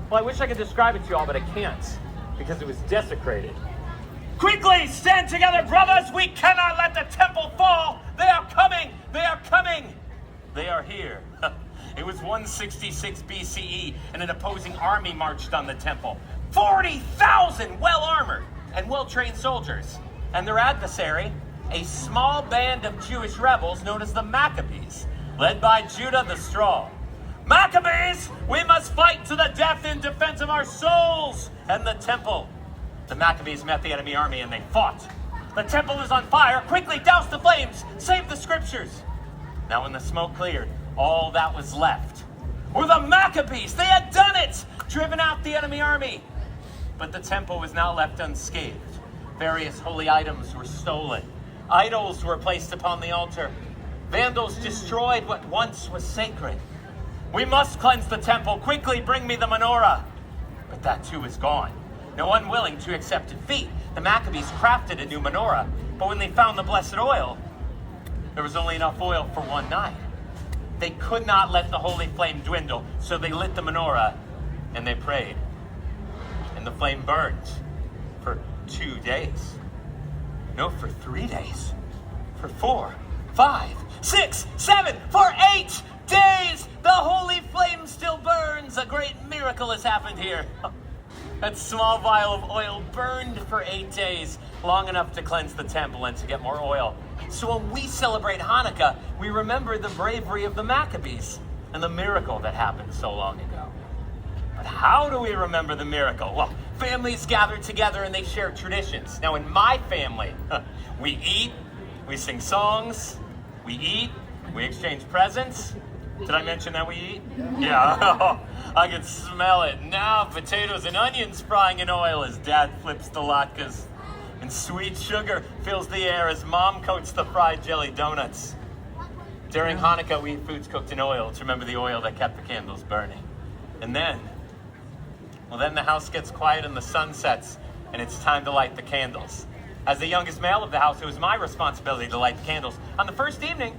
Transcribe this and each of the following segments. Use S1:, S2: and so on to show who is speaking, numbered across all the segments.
S1: Well, I wish I could describe it to you all, but I can't, because it was desecrated. Quickly, stand together, brothers! We cannot let the temple fall! They are coming! They are coming! They are here. It was 166 BCE, and an opposing army marched on the temple. 40,000 well-armored and well-trained soldiers. And their adversary, a small band of Jewish rebels known as the Maccabees, led by Judah the Strong. Maccabees, we must fight to the death in defense of our souls and the temple. The Maccabees met the enemy army and they fought. The temple is on fire. Quickly, douse the flames. Save the scriptures. Now when the smoke cleared, all that was left were the Maccabees. They had done it, driven out the enemy army. But the temple was not left unscathed. Various holy items were stolen. Idols were placed upon the altar. Vandals destroyed what once was sacred. We must cleanse the temple. Quickly bring me the menorah. But that too is gone. No one willing to accept defeat. The Maccabees crafted a new menorah, but when they found the blessed oil, there was only enough oil for one night. They could not let the holy flame dwindle, so they lit the menorah and they prayed. And the flame burned for 2 days. No, for 3 days. For 4, 5, 6, 7, for 8 days! The holy flame still burns! A great miracle has happened here. That small vial of oil burned for 8 days, long enough to cleanse the temple and to get more oil. So when we celebrate Hanukkah, we remember the bravery of the Maccabees and the miracle that happened so long ago. But how do we remember the miracle? Well, families gather together and they share traditions. Now in my family, we eat, we sing songs, we eat, we exchange presents. Did I mention that we eat? Yeah, I can smell it. Now potatoes and onions frying in oil as Dad flips the latkes. And sweet sugar fills the air as Mom coats the fried jelly donuts. During Hanukkah, we eat foods cooked in oil to remember the oil that kept the candles burning. And then the house gets quiet and the sun sets, and it's time to light the candles. As the youngest male of the house, it was my responsibility to light the candles. On the first evening,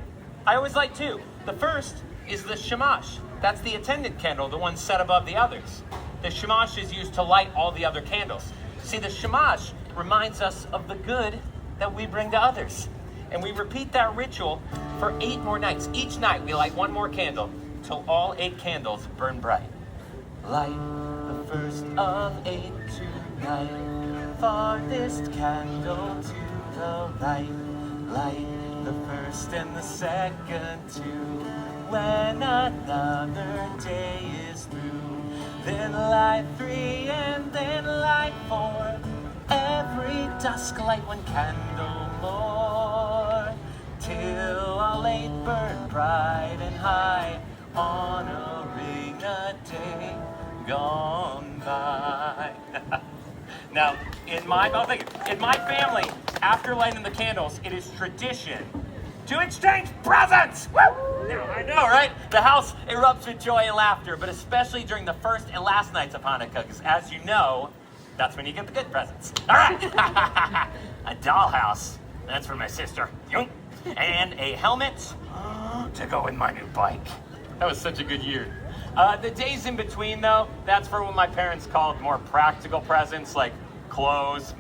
S1: I always light 2. The first is the shamash. That's the attendant candle, the one set above the others. The shamash is used to light all the other candles. See, the shamash reminds us of the good that we bring to others. And we repeat that ritual for 8 more nights. Each night we light 1 more candle till all 8 candles burn bright. Light the first of 8 tonight, farthest candle to the right. Light the first and the second too, when another day is through. Then light 3 and then light 4. Every dusk light 1 candle more, till all 8 burn bright and high, honoring a day gone by. Now, in my family, after lighting the candles, it is tradition to exchange presents! Woo! Now, I know, right? The house erupts with joy and laughter, but especially during the first and last nights of Hanukkah, because as you know, that's when you get the good presents. All right. A dollhouse. That's for my sister. And a helmet to go with my new bike. That was such a good year. The days in between, though, that's for what my parents called more practical presents, like clothes,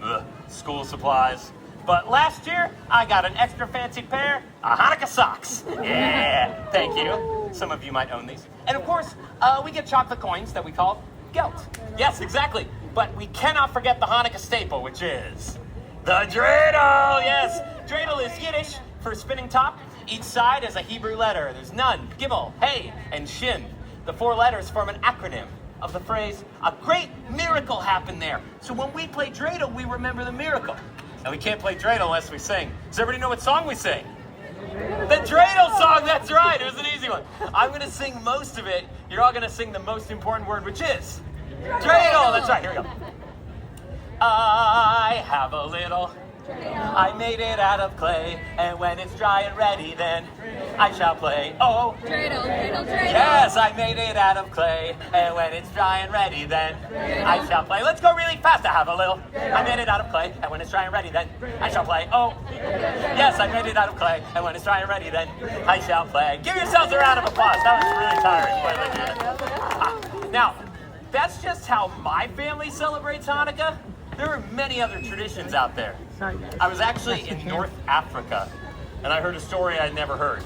S1: school supplies. But last year, I got an extra fancy pair of Hanukkah socks. Yeah, thank you. Some of you might own these. And of course, we get chocolate coins that we call gelt. Yes, exactly. But we cannot forget the Hanukkah staple, which is the dreidel. Yes, dreidel is Yiddish for spinning top. Each side has a Hebrew letter. There's Nun, Gimel, Hey, and Shin. The 4 letters form an acronym of the phrase, a great miracle happened there. So when we play dreidel, we remember the miracle. And we can't play dreidel unless we sing. Does everybody know what song we sing? The dreidel song, that's right. It was an easy one. I'm going to sing most of it. You're all going to sing the most important word, which is dreidel. That's right. Here we go. I have a little, I made it out of clay, and when it's dry and ready, then I shall play. Oh,
S2: dreidel, dreidel, dreidel.
S1: Yes, I made it out of clay, and when it's dry and ready, then I shall play. Let's go really fast. I have a little, I made it out of clay, and when it's dry and ready, then I shall play. Oh, yes, I made it out of clay, and when it's dry and ready, then I shall play. Give yourselves a round of applause. That was really tiring. Now, that's just how my family celebrates Hanukkah. There are many other traditions out there.
S2: Sorry, guys.
S1: I was actually in North Africa, and I heard a story I'd never heard.